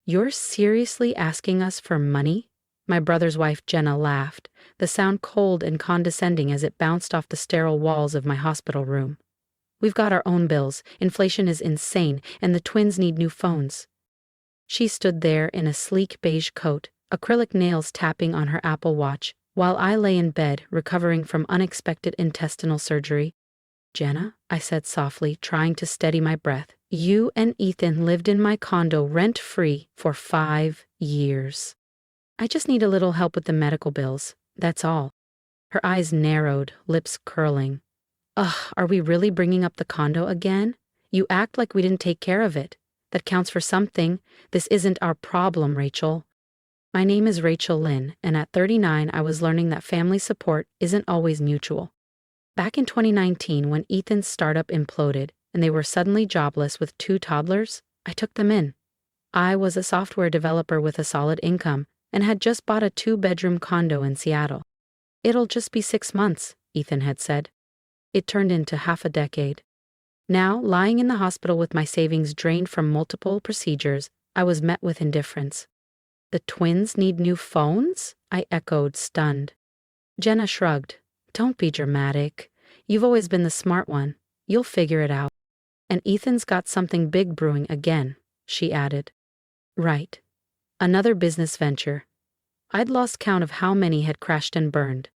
You're seriously asking us for money? My brother's wife Jenna laughed, the sound cold and condescending as it bounced off the sterile walls of my hospital room. We've got our own bills, inflation is insane, and the twins need new phones. She stood there in a sleek beige coat, acrylic nails tapping on her Apple Watch, while I lay in bed recovering from unexpected intestinal surgery. Jenna, I said softly, trying to steady my breath, you and Ethan lived in my condo rent-free for 5 years. I just need a little help with the medical bills, that's all. Her eyes narrowed, lips curling. Ugh, are we really bringing up the condo again? You act like we didn't take care of it. That counts for something. This isn't our problem, Rachel. My name is Rachel Lynn, and at 39 I was learning that family support isn't always mutual. Back in 2019, when Ethan's startup imploded and they were suddenly jobless with 2 toddlers, I took them in. I was a software developer with a solid income and had just bought a 2-bedroom condo in Seattle. It'll just be 6 months, Ethan had said. It turned into half a decade. Now, lying in the hospital with my savings drained from multiple procedures, I was met with indifference. The twins need new phones? I echoed, stunned. Jenna shrugged. Don't be dramatic. You've always been the smart one. You'll figure it out. And Ethan's got something big brewing again, she added. Right. Another business venture. I'd lost count of how many had crashed and burned.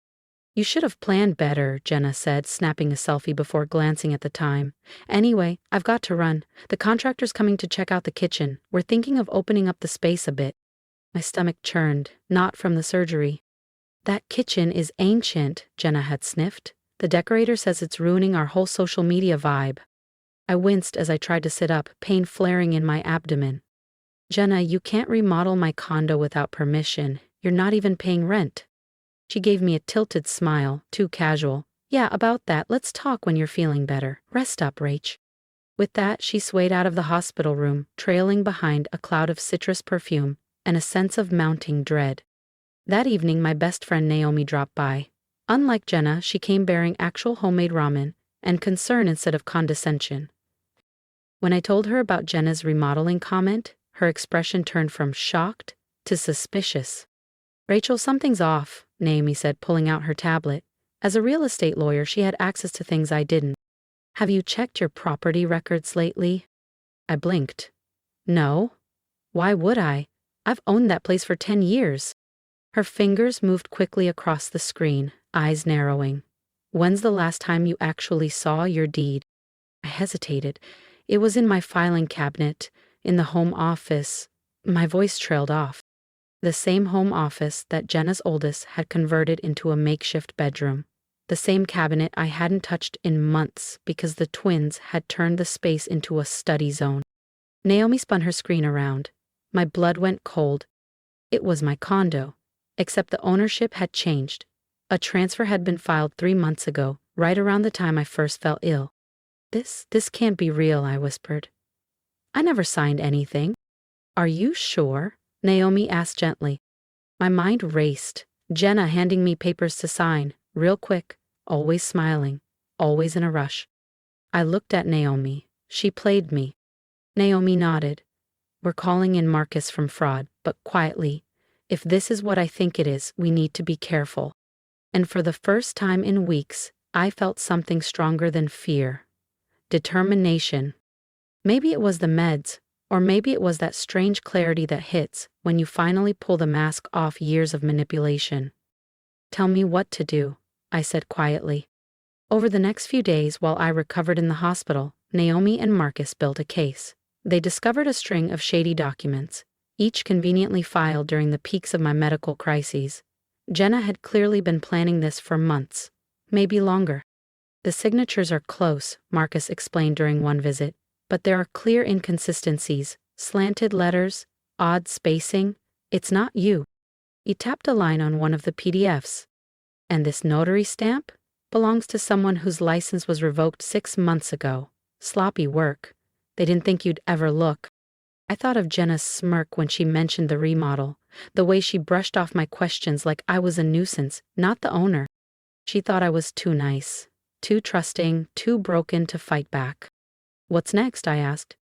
You should have planned better, Jenna said, snapping a selfie before glancing at the time. Anyway, I've got to run. The contractor's coming to check out the kitchen. We're thinking of opening up the space a bit. My stomach churned, not from the surgery. That kitchen is ancient, Jenna had sniffed. The decorator says it's ruining our whole social media vibe. I winced as I tried to sit up, pain flaring in my abdomen. Jenna, you can't remodel my condo without permission. You're not even paying rent. She gave me a tilted smile, too casual. Yeah, about that, let's talk when you're feeling better. Rest up, Rach. With that, she swayed out of the hospital room, trailing behind a cloud of citrus perfume and a sense of mounting dread. That evening, my best friend Naomi dropped by. Unlike Jenna, she came bearing actual homemade ramen and concern instead of condescension. When I told her about Jenna's remodeling comment, her expression turned from shocked to suspicious. Rachel, something's off, Naomi said, pulling out her tablet. As a real estate lawyer, she had access to things I didn't. Have you checked your property records lately? I blinked. No. Why would I? I've owned that place for 10 years. Her fingers moved quickly across the screen, eyes narrowing. When's the last time you actually saw your deed? I hesitated. It was in my filing cabinet, in the home office. My voice trailed off. The same home office that Jenna's oldest had converted into a makeshift bedroom. The same cabinet I hadn't touched in months because the twins had turned the space into a study zone. Naomi spun her screen around. My blood went cold. It was my condo, except the ownership had changed. A transfer had been filed 3 months ago, right around the time I first fell ill. This can't be real, I whispered. I never signed anything. Are you sure? Naomi asked gently. My mind raced. Jenna handing me papers to sign, real quick, always smiling, always in a rush. I looked at Naomi. She played me. Naomi nodded. We're calling in Marcus from fraud, but quietly. If this is what I think it is, we need to be careful. And for the first time in weeks, I felt something stronger than fear. Determination. Maybe it was the meds. Or maybe it was that strange clarity that hits when you finally pull the mask off years of manipulation. Tell me what to do, I said quietly. Over the next few days while I recovered in the hospital, Naomi and Marcus built a case. They discovered a string of shady documents, each conveniently filed during the peaks of my medical crises. Jenna had clearly been planning this for months, maybe longer. The signatures are close, Marcus explained during one visit. But there are clear inconsistencies, slanted letters, odd spacing. It's not you. He tapped a line on one of the PDFs. And this notary stamp belongs to someone whose license was revoked 6 months ago. Sloppy work. They didn't think you'd ever look. I thought of Jenna's smirk when she mentioned the remodel, the way she brushed off my questions like I was a nuisance, not the owner. She thought I was too nice, too trusting, too broken to fight back. What's next? I asked.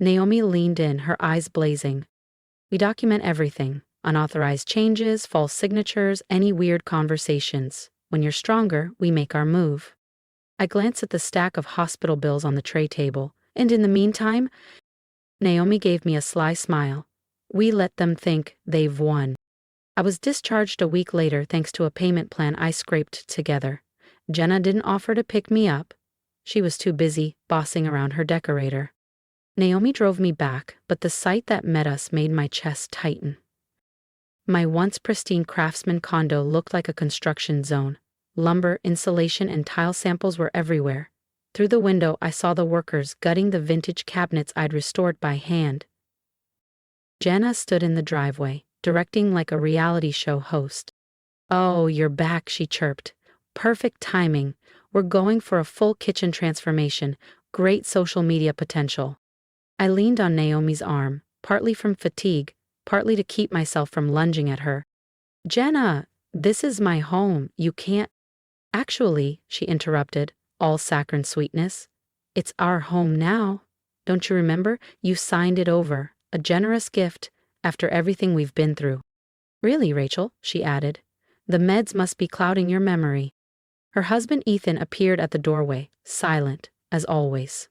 Naomi leaned in, her eyes blazing. We document everything: unauthorized changes, false signatures, any weird conversations. When you're stronger, we make our move. I glance at the stack of hospital bills on the tray table, and in the meantime, Naomi gave me a sly smile. We let them think they've won. I was discharged a week later thanks to a payment plan I scraped together. Jenna didn't offer to pick me up. She was too busy bossing around her decorator. Naomi drove me back, but the sight that met us made my chest tighten. My once pristine craftsman condo looked like a construction zone. Lumber, insulation, and tile samples were everywhere. Through the window, I saw the workers gutting the vintage cabinets I'd restored by hand. Jenna stood in the driveway, directing like a reality show host. "Oh, you're back," she chirped. "Perfect timing. We're going for a full kitchen transformation. Great social media potential." I leaned on Naomi's arm, partly from fatigue, partly to keep myself from lunging at her. "Jenna, this is my home. You can't—" "Actually," she interrupted, all saccharine sweetness, "it's our home now. Don't you remember? You signed it over. A generous gift, after everything we've been through." "Really, Rachel?" she added. "The meds must be clouding your memory." Her husband Ethan appeared at the doorway, silent, as always.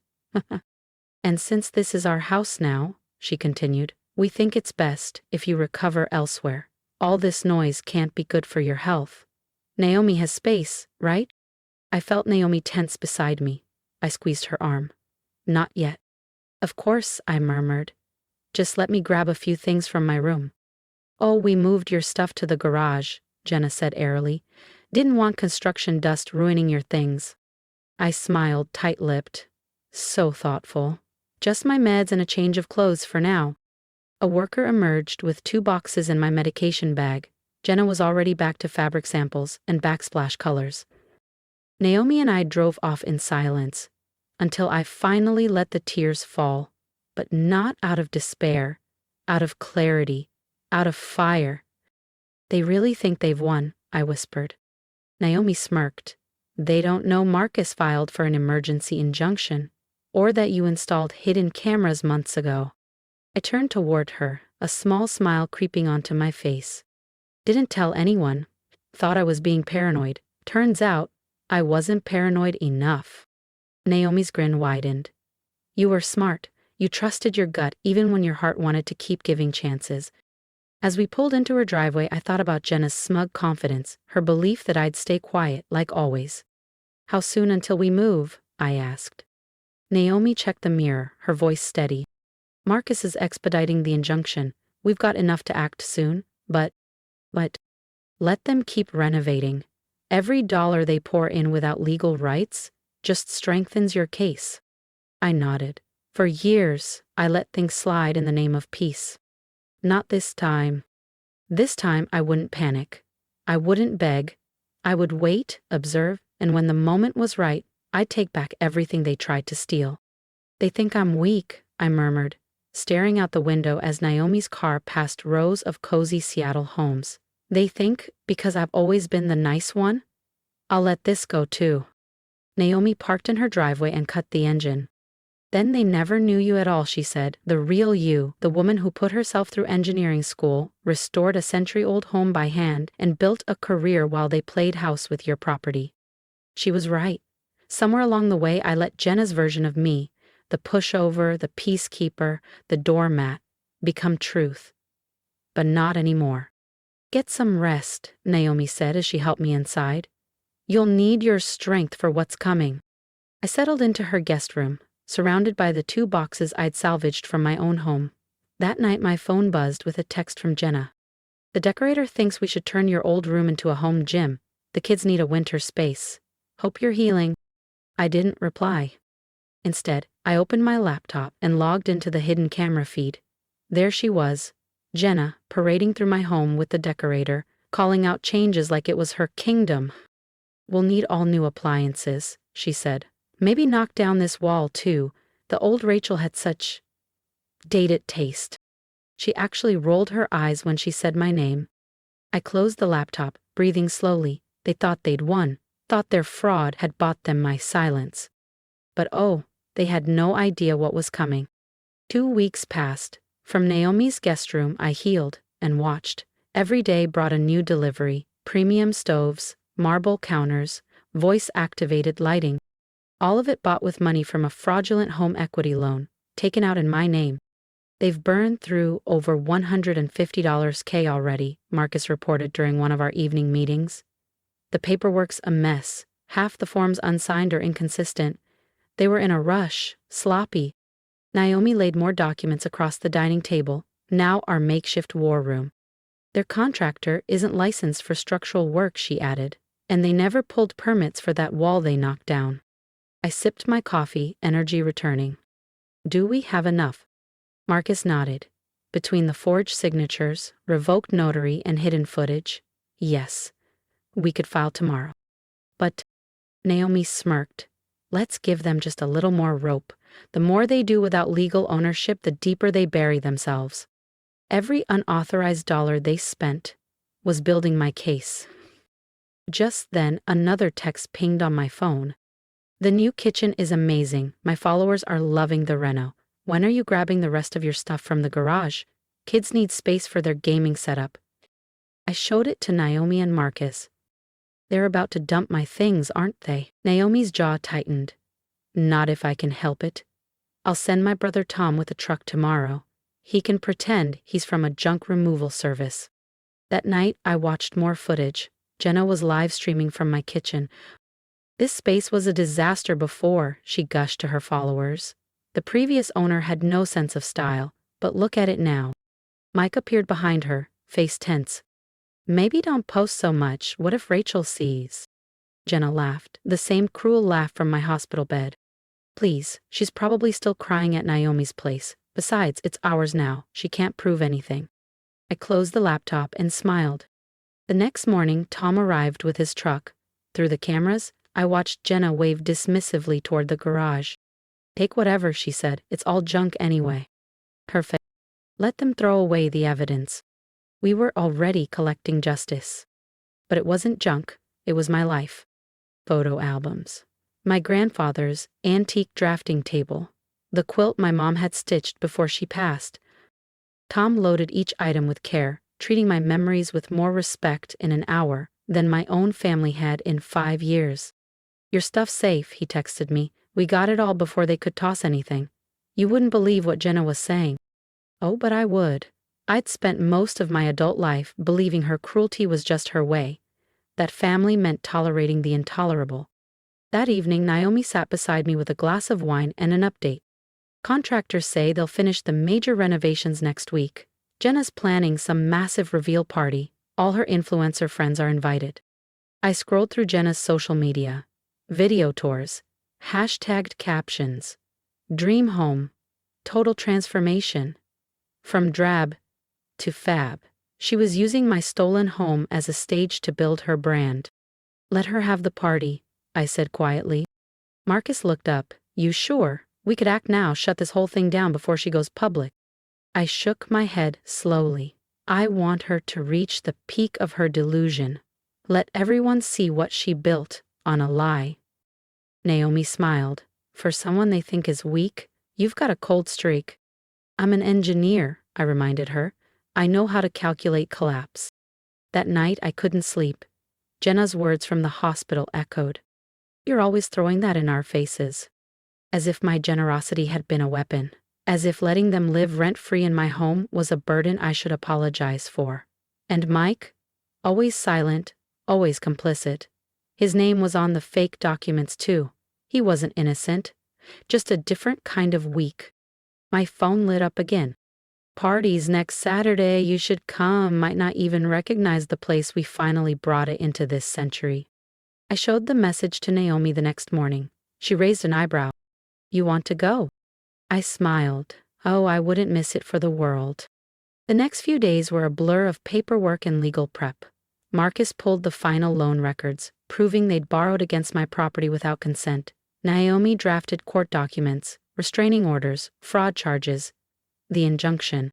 "And since this is our house now," she continued, "we think it's best if you recover elsewhere. All this noise can't be good for your health. Naomi has space, right?" I felt Naomi tense beside me. I squeezed her arm. "Not yet." "Of course," I murmured. "Just let me grab a few things from my room." "Oh, we moved your stuff to the garage," Jenna said airily. "Didn't want construction dust ruining your things." I smiled, tight-lipped. So thoughtful. "Just my meds and a change of clothes for now." A worker emerged with 2 boxes in my medication bag. Jenna was already back to fabric samples and backsplash colors. Naomi and I drove off in silence, until I finally let the tears fall, but not out of despair, out of clarity, out of fire. "They really think they've won," I whispered. Naomi smirked. "They don't know Marcus filed for an emergency injunction, or that you installed hidden cameras months ago." I turned toward her, a small smile creeping onto my face. "Didn't tell anyone. Thought I was being paranoid. Turns out, I wasn't paranoid enough." Naomi's grin widened. "You were smart. You trusted your gut even when your heart wanted to keep giving chances." As we pulled into her driveway, I thought about Jenna's smug confidence, her belief that I'd stay quiet, like always. "How soon until we move?" I asked. Naomi checked the mirror, her voice steady. "Marcus is expediting the injunction. We've got enough to act soon, but let them keep renovating. Every dollar they pour in without legal rights just strengthens your case." I nodded. For years, I let things slide in the name of peace. Not this time. This time, I wouldn't panic. I wouldn't beg. I would wait, observe, and when the moment was right, I'd take back everything they tried to steal. "They think I'm weak," I murmured, staring out the window as Naomi's car passed rows of cozy Seattle homes. "They think, because I've always been the nice one, I'll let this go too." Naomi parked in her driveway and cut the engine. "Then they never knew you at all," she said. "The real you, the woman who put herself through engineering school, restored a century-old home by hand, and built a career while they played house with your property." She was right. Somewhere along the way, I let Jenna's version of me, the pushover, the peacekeeper, the doormat, become truth. But not anymore. "Get some rest," Naomi said as she helped me inside. "You'll need your strength for what's coming." I settled into her guest room, surrounded by the 2 boxes I'd salvaged from my own home. That night my phone buzzed with a text from Jenna. "The decorator thinks we should turn your old room into a home gym. The kids need a winter space. Hope you're healing." I didn't reply. Instead, I opened my laptop and logged into the hidden camera feed. There she was, Jenna, parading through my home with the decorator, calling out changes like it was her kingdom. "We'll need all new appliances," she said. "Maybe knock down this wall, too. The old Rachel had such dated taste." She actually rolled her eyes when she said my name. I closed the laptop, breathing slowly. They thought they'd won, thought their fraud had bought them my silence. But oh, they had no idea what was coming. 2 weeks passed. From Naomi's guest room, I healed and watched. Every day brought a new delivery: premium stoves, marble counters, voice-activated lighting. All of it bought with money from a fraudulent home equity loan, taken out in my name. They've burned through over $150K already, Marcus reported during one of our evening meetings. The paperwork's a mess, half the forms unsigned or inconsistent. They were in a rush, sloppy. Naomi laid more documents across the dining table, now our makeshift war room. Their contractor isn't licensed for structural work, she added, and they never pulled permits for that wall they knocked down. I sipped my coffee, energy returning. Do we have enough? Marcus nodded. Between the forged signatures, revoked notary, and hidden footage, yes. We could file tomorrow. But, Naomi smirked, let's give them just a little more rope. The more they do without legal ownership, the deeper they bury themselves. Every unauthorized dollar they spent was building my case. Just then, another text pinged on my phone. The new kitchen is amazing. My followers are loving the reno. When are you grabbing the rest of your stuff from the garage? Kids need space for their gaming setup. I showed it to Naomi and Marcus. They're about to dump my things, aren't they? Naomi's jaw tightened. Not if I can help it. I'll send my brother Tom with a truck tomorrow. He can pretend he's from a junk removal service. That night, I watched more footage. Jenna was live streaming from my kitchen. This space was a disaster before, she gushed to her followers. The previous owner had no sense of style, but look at it now. Mike appeared behind her, face tense. Maybe don't post so much. What if Rachel sees? Jenna laughed, the same cruel laugh from my hospital bed. Please, she's probably still crying at Naomi's place. Besides, it's ours now. She can't prove anything. I closed the laptop and smiled. The next morning, Tom arrived with his truck. Through the cameras, I watched Jenna wave dismissively toward the garage. Take whatever, she said. It's all junk anyway. Perfect. Let them throw away the evidence. We were already collecting justice. But it wasn't junk. It was my life. Photo albums. My grandfather's antique drafting table. The quilt my mom had stitched before she passed. Tom loaded each item with care, treating my memories with more respect in an hour than my own family had in 5 years. Your stuff's safe, he texted me. We got it all before they could toss anything. You wouldn't believe what Jenna was saying. Oh, but I would. I'd spent most of my adult life believing her cruelty was just her way. That family meant tolerating the intolerable. That evening, Naomi sat beside me with a glass of wine and an update. Contractors say they'll finish the major renovations next week. Jenna's planning some massive reveal party. All her influencer friends are invited. I scrolled through Jenna's social media. Video tours. Hashtagged captions. Dream home. Total transformation. From drab to fab. She was using my stolen home as a stage to build her brand. Let her have the party, I said quietly. Marcus looked up. You sure? We could act now, shut this whole thing down before she goes public. I shook my head slowly. I want her to reach the peak of her delusion. Let everyone see what she built on a lie. Naomi smiled. For someone they think is weak, you've got a cold streak. I'm an engineer, I reminded her. I know how to calculate collapse. That night I couldn't sleep. Jenna's words from the hospital echoed. You're always throwing that in our faces. As if my generosity had been a weapon. As if letting them live rent-free in my home was a burden I should apologize for. And Mike? Always silent, always complicit. His name was on the fake documents too. He wasn't innocent. Just a different kind of weak. My phone lit up again. Parties next Saturday, you should come. Might not even recognize the place we finally brought it into this century. I showed the message to Naomi the next morning. She raised an eyebrow. You want to go? I smiled. Oh, I wouldn't miss it for the world. The next few days were a blur of paperwork and legal prep. Marcus pulled the final loan records, proving they'd borrowed against my property without consent. Naomi drafted court documents, restraining orders, fraud charges, the injunction.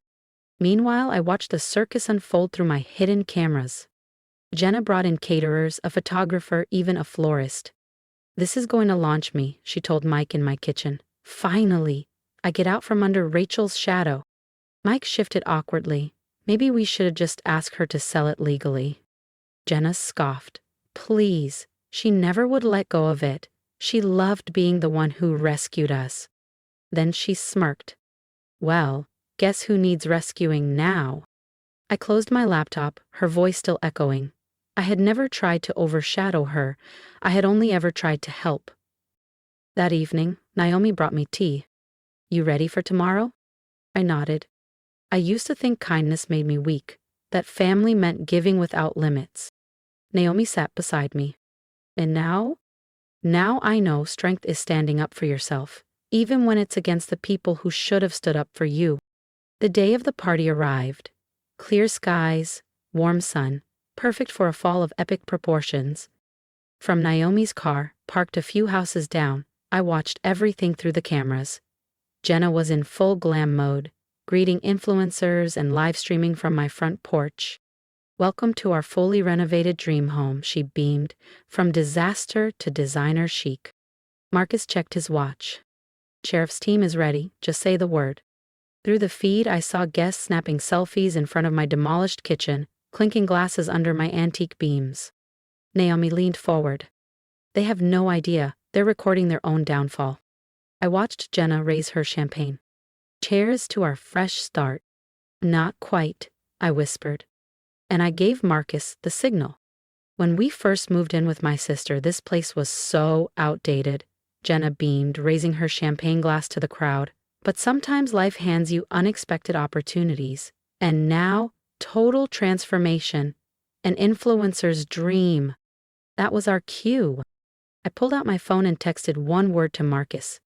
Meanwhile, I watched the circus unfold through my hidden cameras. Jenna brought in caterers, a photographer, even a florist. This is going to launch me, she told Mike in my kitchen. Finally, I get out from under Rachel's shadow. Mike shifted awkwardly. Maybe we should just ask her to sell it legally. Jenna scoffed. Please. She never would let go of it. She loved being the one who rescued us. Then she smirked. Well, guess who needs rescuing now? I closed my laptop, her voice still echoing. I had never tried to overshadow her. I had only ever tried to help. That evening, Naomi brought me tea. You ready for tomorrow? I nodded. I used to think kindness made me weak, that family meant giving without limits. Naomi sat beside me. And now? Now I know strength is standing up for yourself, even when it's against the people who should have stood up for you. The day of the party arrived. Clear skies, warm sun, perfect for a fall of epic proportions. From Naomi's car, parked a few houses down, I watched everything through the cameras. Jenna was in full glam mode, greeting influencers and live streaming from my front porch. Welcome to our fully renovated dream home, she beamed, from disaster to designer chic. Marcus checked his watch. Sheriff's team is ready, just say the word. Through the feed, I saw guests snapping selfies in front of my demolished kitchen, clinking glasses under my antique beams. Naomi leaned forward. They have no idea, they're recording their own downfall. I watched Jenna raise her champagne. Cheers to our fresh start. Not quite, I whispered. And I gave Marcus the signal. When we first moved in with my sister, this place was so outdated. Jenna beamed, raising her champagne glass to the crowd. But sometimes life hands you unexpected opportunities. And now, total transformation. An influencer's dream. That was our cue. I pulled out my phone and texted one word to Marcus.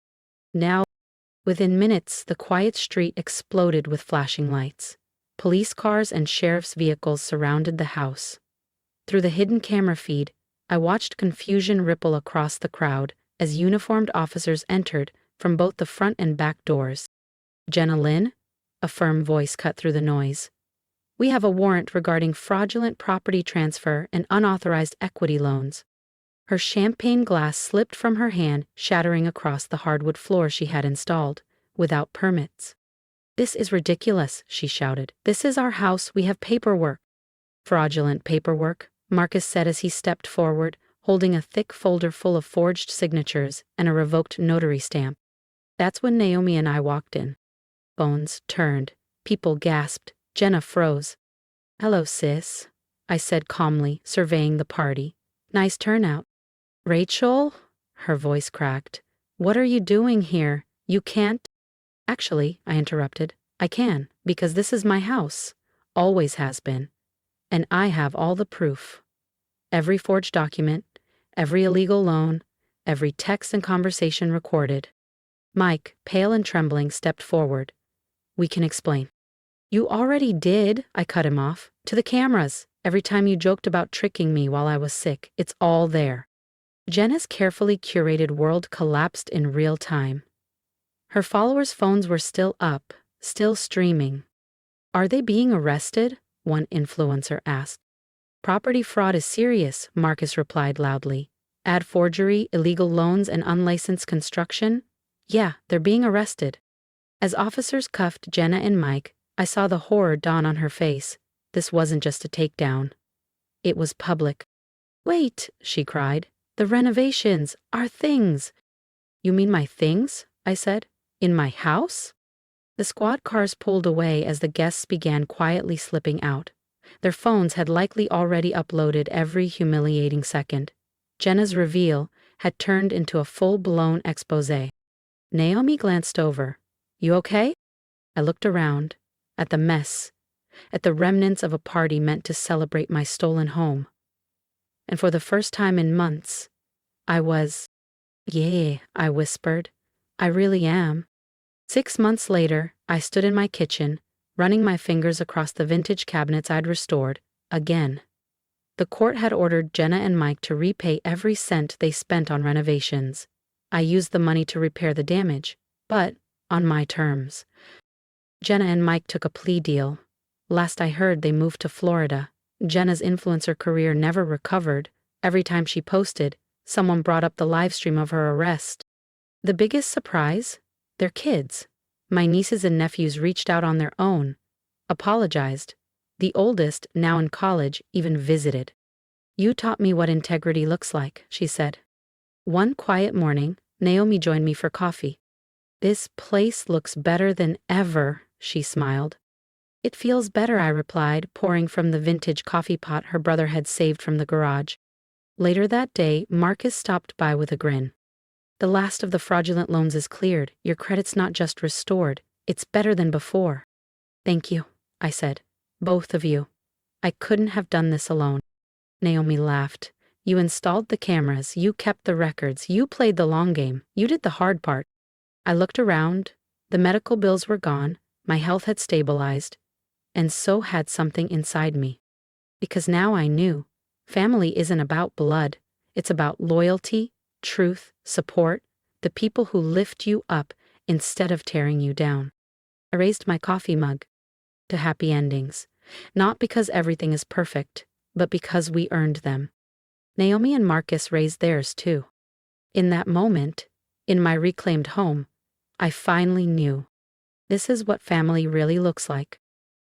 Now, within minutes, the quiet street exploded with flashing lights. Police cars and sheriff's vehicles surrounded the house. Through the hidden camera feed, I watched confusion ripple across the crowd as uniformed officers entered from both the front and back doors. Jenna Lynn? A firm voice cut through the noise. We have a warrant regarding fraudulent property transfer and unauthorized equity loans. Her champagne glass slipped from her hand, shattering across the hardwood floor she had installed, without permits. This is ridiculous, she shouted. This is our house, we have paperwork. Fraudulent paperwork, Marcus said as he stepped forward, holding a thick folder full of forged signatures and a revoked notary stamp. That's when Naomi and I walked in. Phones turned. People gasped. Jenna froze. Hello, sis, I said calmly, surveying the party. Nice turnout. Rachel? Her voice cracked. What are you doing here? You can't. Actually, I interrupted. I can, because this is my house. Always has been. And I have all the proof. Every forged document, every illegal loan, every text and conversation recorded. Mike, pale and trembling, stepped forward. We can explain. You already did, I cut him off. To the cameras. Every time you joked about tricking me while I was sick, it's all there. Jenna's carefully curated world collapsed in real time. Her followers' phones were still up, still streaming. Are they being arrested? One influencer asked. Property fraud is serious, Marcus replied loudly. Ad forgery, illegal loans, and unlicensed construction? Yeah, they're being arrested. As officers cuffed Jenna and Mike, I saw the horror dawn on her face. This wasn't just a takedown. It was public. Wait, she cried. The renovations, our things. You mean my things? I said. In my house? The squad cars pulled away as the guests began quietly slipping out. Their phones had likely already uploaded every humiliating second. Jenna's reveal had turned into a full-blown exposé. Naomi glanced over. You okay? I looked around, at the mess, at the remnants of a party meant to celebrate my stolen home. And for the first time in months, I was, yeah, I whispered. I really am. 6 months later, I stood in my kitchen, running my fingers across the vintage cabinets I'd restored, again. The court had ordered Jenna and Mike to repay every cent they spent on renovations. I used the money to repair the damage, but on my terms. Jenna and Mike took a plea deal. Last I heard, they moved to Florida. Jenna's influencer career never recovered. Every time she posted, someone brought up the live stream of her arrest. The biggest surprise? Their kids. My nieces and nephews reached out on their own, apologized. The oldest, now in college, even visited. You taught me what integrity looks like, she said. One quiet morning, Naomi joined me for coffee. This place looks better than ever, she smiled. It feels better, I replied, pouring from the vintage coffee pot her brother had saved from the garage. Later that day, Marcus stopped by with a grin. The last of the fraudulent loans is cleared. Your credit's not just restored, it's better than before. Thank you, I said. Both of you. I couldn't have done this alone. Naomi laughed. You installed the cameras, you kept the records, you played the long game, you did the hard part. I looked around. The medical bills were gone, my health had stabilized, and so had something inside me. Because now I knew, family isn't about blood, it's about loyalty, truth, support, the people who lift you up instead of tearing you down. I raised my coffee mug to happy endings, not because everything is perfect, but because we earned them. Naomi and Marcus raised theirs too. In that moment, in my reclaimed home, I finally knew. This is what family really looks like.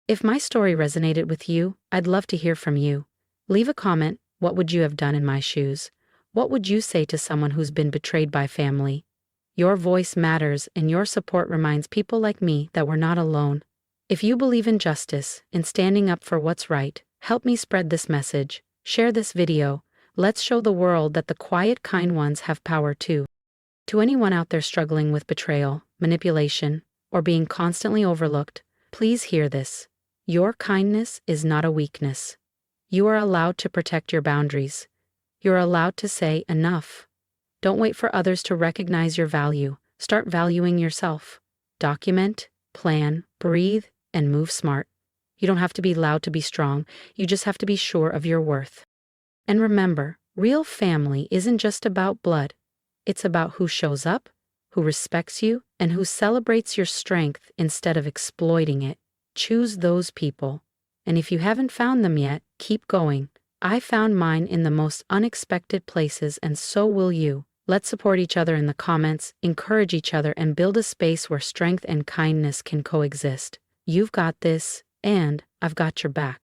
If my story resonated with you, I'd love to hear from you. Leave a comment. What would you have done in my shoes? What would you say to someone who's been betrayed by family? Your voice matters, and your support reminds people like me that we're not alone. If you believe in justice, in standing up for what's right, help me spread this message. Share this video. Let's show the world that the quiet, kind ones have power too. To anyone out there struggling with betrayal, manipulation, or being constantly overlooked, please hear this. Your kindness is not a weakness. You are allowed to protect your boundaries. You're allowed to say enough. Don't wait for others to recognize your value. Start valuing yourself. Document, plan, breathe, and move smart. You don't have to be loud to be strong. You just have to be sure of your worth. And remember, real family isn't just about blood. It's about who shows up, who respects you, and who celebrates your strength instead of exploiting it. Choose those people. And if you haven't found them yet, keep going. I found mine in the most unexpected places, and so will you. Let's support each other in the comments, encourage each other, and build a space where strength and kindness can coexist. You've got this, and I've got your back.